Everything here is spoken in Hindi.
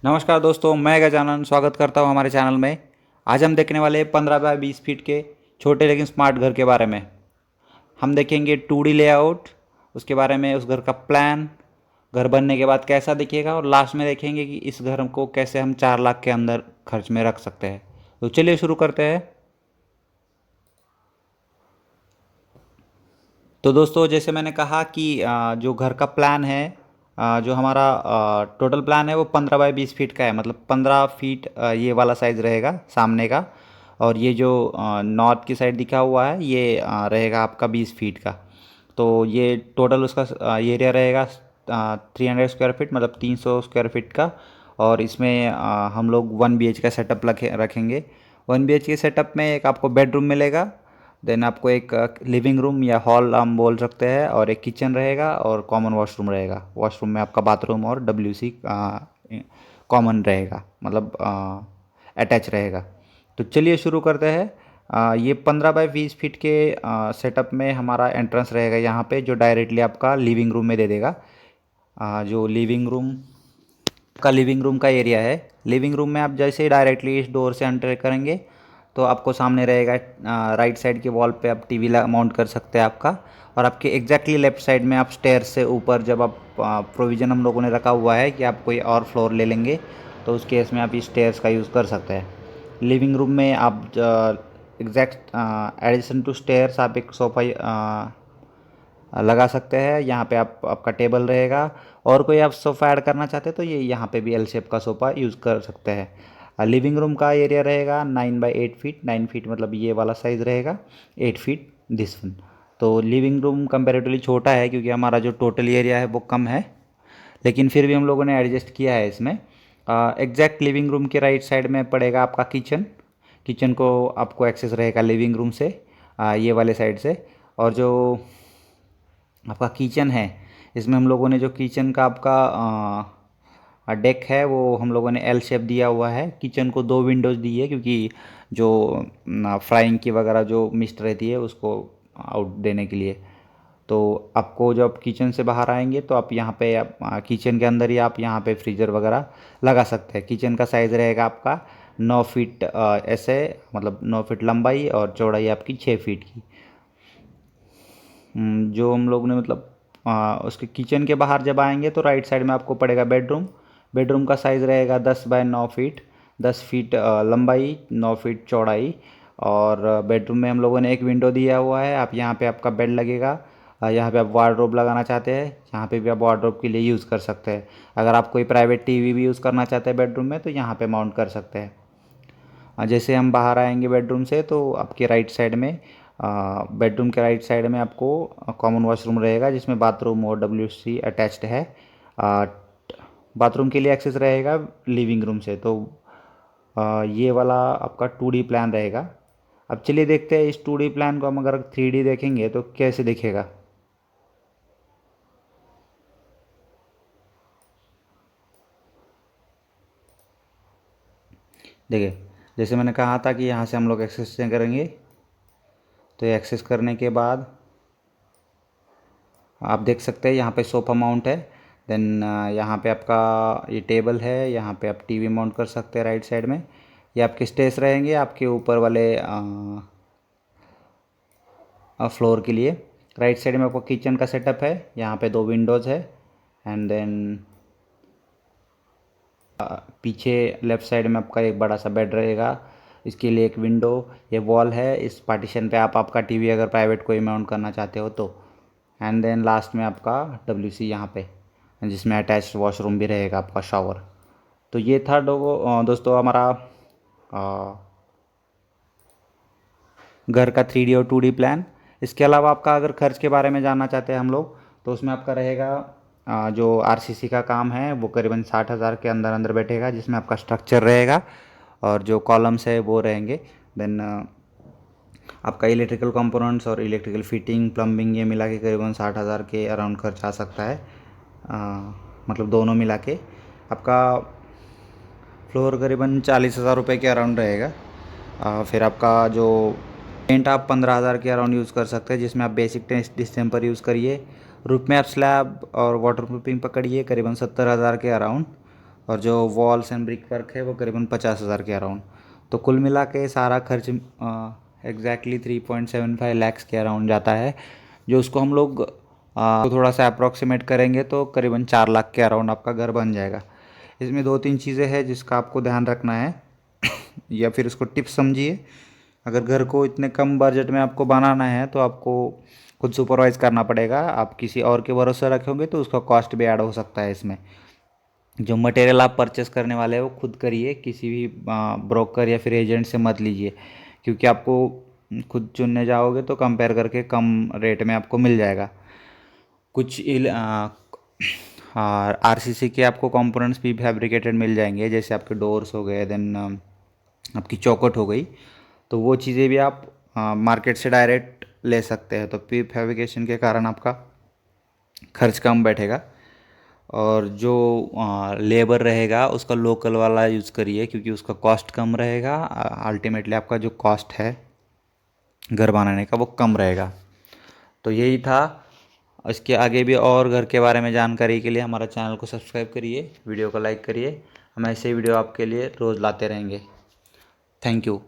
नमस्कार दोस्तों, मैं गजानन स्वागत करता हूं हमारे चैनल में। आज हम देखने वाले 15 बाय 20 फीट के छोटे लेकिन स्मार्ट घर के बारे में। हम देखेंगे 2D लेआउट, उसके बारे में, उस घर का प्लान, घर बनने के बाद कैसा दिखेगा, और लास्ट में देखेंगे कि इस घर को कैसे हम 4 लाख के अंदर खर्च में रख सकते हैं। तो चलिए शुरू करते हैं। तो दोस्तों, जैसे मैंने कहा कि जो घर का प्लान है, जो हमारा टोटल प्लान है वो 15 बाय 20 फीट का है। मतलब 15 फीट ये वाला साइज़ रहेगा सामने का, और ये जो नॉर्थ की साइड दिखा हुआ है ये रहेगा आपका 20 फीट का। तो ये टोटल उसका एरिया रहेगा 300 स्क्वायर फीट, मतलब 300 स्क्वायर फीट का। और इसमें हम लोग 1 BH का सेटअप रखेंगे। 1 BH के सेटअप में एक आपको बेडरूम मिलेगा, देन आपको एक लिविंग रूम या हॉल हम बोल सकते हैं, और एक किचन रहेगा और कॉमन वॉशरूम रहेगा। वॉशरूम में आपका बाथरूम और WC कॉमन रहेगा, मतलब अटैच रहेगा। तो चलिए शुरू करते हैं। ये 15 बाय 20 फीट के सेटअप में हमारा एंट्रेंस रहेगा यहाँ पे, जो डायरेक्टली आपका लिविंग रूम में दे देगा। जो लिविंग रूम का एरिया है, लिविंग रूम में आप जैसे ही डायरेक्टली इस डोर से एंटर करेंगे तो आपको सामने रहेगा राइट साइड के वॉल पे आप टीवी माउंट कर सकते हैं आपका। और आपके एग्जैक्टली लेफ्ट साइड में आप स्टेयर से ऊपर, जब आप प्रोविज़न हम लोगों ने रखा हुआ है कि आप कोई और फ्लोर ले लेंगे तो उस केस में आप इस स्टेयर्स का यूज़ कर सकते हैं। लिविंग रूम में आप एग्जैक्ट एडिशन टू स्टेयर्स आप एक सोफ़ा लगा सकते हैं। यहाँ पे आपका टेबल रहेगा, और कोई आप सोफ़ा ऐड करना चाहते हैं तो ये यहाँ पे भी एल शेप का सोफ़ा यूज़ कर सकते हैं। लिविंग रूम का एरिया रहेगा 9 बाई 8 फीट। 9 फीट मतलब ये वाला साइज़ रहेगा, 8 फीट दिस वन। तो लिविंग रूम कंपेरेटिवली छोटा है क्योंकि हमारा जो टोटल एरिया है वो कम है, लेकिन फिर भी हम लोगों ने एडजस्ट किया है इसमें। एग्जैक्ट लिविंग रूम के राइट साइड में पड़ेगा आपका किचन। किचन को आपको एक्सेस रहेगा लिविंग रूम से, ये वाले साइड से। और जो आपका किचन है, इसमें हम लोगों ने जो किचन का आपका डेक है वो हम लोगों ने एल शेप दिया हुआ है। किचन को 2 विंडोज़ दी है क्योंकि जो फ्राइंग की वगैरह जो मिस्ट रहती है उसको आउट देने के लिए। तो आपको जब किचन से बाहर आएंगे तो आप यहाँ पे किचन के अंदर ही आप यहाँ पे फ्रीज़र वगैरह लगा सकते हैं। किचन का साइज़ रहेगा आपका 9 फीट ऐसे, मतलब 9 फीट लंबाई, और चौड़ाई आपकी 6 फीट की। जो हम लोग ने मतलब उसके किचन के बाहर जब आएंगे तो राइट साइड में आपको पड़ेगा बेडरूम। बेडरूम का साइज़ रहेगा 10 बाय 9 फीट, 10 फीट लंबाई, 9 फीट चौड़ाई। और बेडरूम में हम लोगों ने एक विंडो दिया हुआ है। आप यहाँ पे आपका बेड लगेगा। यहाँ पे आप वार्डरोब लगाना चाहते हैं, यहाँ पे भी आप वार्डरोब के लिए यूज़ कर सकते हैं। अगर आप कोई प्राइवेट टीवी भी यूज़ करना चाहते हैं बेडरूम में तो यहाँ पे माउंट कर सकते हैं। जैसे हम बाहर आएंगे बेडरूम से तो आपके राइट साइड में, बेडरूम के राइट साइड में आपको कॉमन वॉशरूम रहेगा जिसमें बाथरूम और WC अटैच्ड है। बाथरूम के लिए एक्सेस रहेगा लिविंग रूम से। तो ये वाला आपका 2D प्लान रहेगा। अब चलिए देखते हैं इस 2D प्लान को हम अगर 3D देखेंगे तो कैसे दिखेगा। देखिए, जैसे मैंने कहा था कि यहाँ से हम लोग एक्सेस करेंगे, तो ये एक्सेस करने के बाद आप देख सकते हैं यहाँ पे सोफ़ा माउंट है। देन यहाँ पे आपका ये टेबल है, यहाँ पे आप टीवी माउंट कर सकते हैं राइट साइड में। ये आपके स्टेयर्स रहेंगे आपके ऊपर वाले फ्लोर के लिए। राइट साइड में आपको किचन का सेटअप है, यहाँ पे 2 विंडोज़ है। एंड देन पीछे लेफ़्ट साइड में आपका एक बड़ा सा बेड रहेगा, इसके लिए एक विंडो। ये वॉल है, इस पार्टीशन पे आप आपका टीवी अगर प्राइवेट कोई माउंट करना चाहते हो तो। एंड देन लास्ट में आपका WC यहाँ पे, जिसमें अटैच्ड वॉशरूम भी रहेगा, आपका शावर। तो ये था दोस्तों हमारा घर का 3D और 2D प्लान। इसके अलावा आपका अगर खर्च के बारे में जानना चाहते हैं हम लोग, तो उसमें आपका रहेगा जो RCC का काम है वो करीबन 60,000 के अंदर अंदर बैठेगा, जिसमें आपका स्ट्रक्चर रहेगा और जो कॉलम्स है वो रहेंगे। देन आपका इलेक्ट्रिकल कंपोनेंट्स और इलेक्ट्रिकल फिटिंग, प्लम्बिंग, ये मिला के करीबन 60,000 के अराउंड खर्च आ सकता है। मतलब दोनों मिला के आपका फ्लोर करीबन 40,000 रुपये के अराउंड रहेगा। फिर आपका जो पेंट आप 15,000 के अराउंड यूज़ कर सकते हैं, जिसमें आप बेसिक डिस्टेम्पर यूज़ करिए। रूफ में आप स्लैब और वाटर प्रूफिंग पकड़िए करीबन 70,000 के अराउंड। और जो वॉल्स एंड ब्रिक वर्क है वो करीबन 50,000 के अराउंड। तो कुल मिला के सारा खर्च एग्जैक्टली 3.75 लैक्स के अराउंड जाता है, जो उसको हम लोग तो थोड़ा सा अप्रॉक्सीमेट करेंगे तो करीबन 4 लाख के अराउंड आपका घर बन जाएगा। इसमें 2-3 चीज़ें हैं जिसका आपको ध्यान रखना है या फिर इसको टिप्स समझिए। अगर घर को इतने कम बजट में आपको बनाना है तो आपको खुद सुपरवाइज़ करना पड़ेगा। आप किसी और के भरोसे रखोगे तो उसका कॉस्ट भी ऐड हो सकता है इसमें। जो मटेरियल आप परचेस करने वाले हैं वो खुद करिए, किसी भी ब्रोकर या फिर एजेंट से मत लीजिए, क्योंकि आपको खुद चुनने जाओगे तो कंपेयर करके कम रेट में आपको मिल जाएगा। कुछ आरसीसी के आपको कंपोनेंट्स भी फैब्रिकेटेड मिल जाएंगे, जैसे आपके डोर्स हो गए, देन आपकी चौखट हो गई, तो वो चीज़ें भी आप मार्केट से डायरेक्ट ले सकते हैं। तो प्री फैब्रिकेशन के कारण आपका खर्च कम बैठेगा। और जो लेबर रहेगा उसका लोकल वाला यूज़ करिए, क्योंकि उसका कॉस्ट कम रहेगा। अल्टीमेटली आपका जो कॉस्ट है घर बनाने का वो कम रहेगा। तो यही था। इसके आगे भी और घर के बारे में जानकारी के लिए हमारा चैनल को सब्सक्राइब करिए, वीडियो को लाइक करिए। हम ऐसे वीडियो आपके लिए रोज़ लाते रहेंगे। Thank you.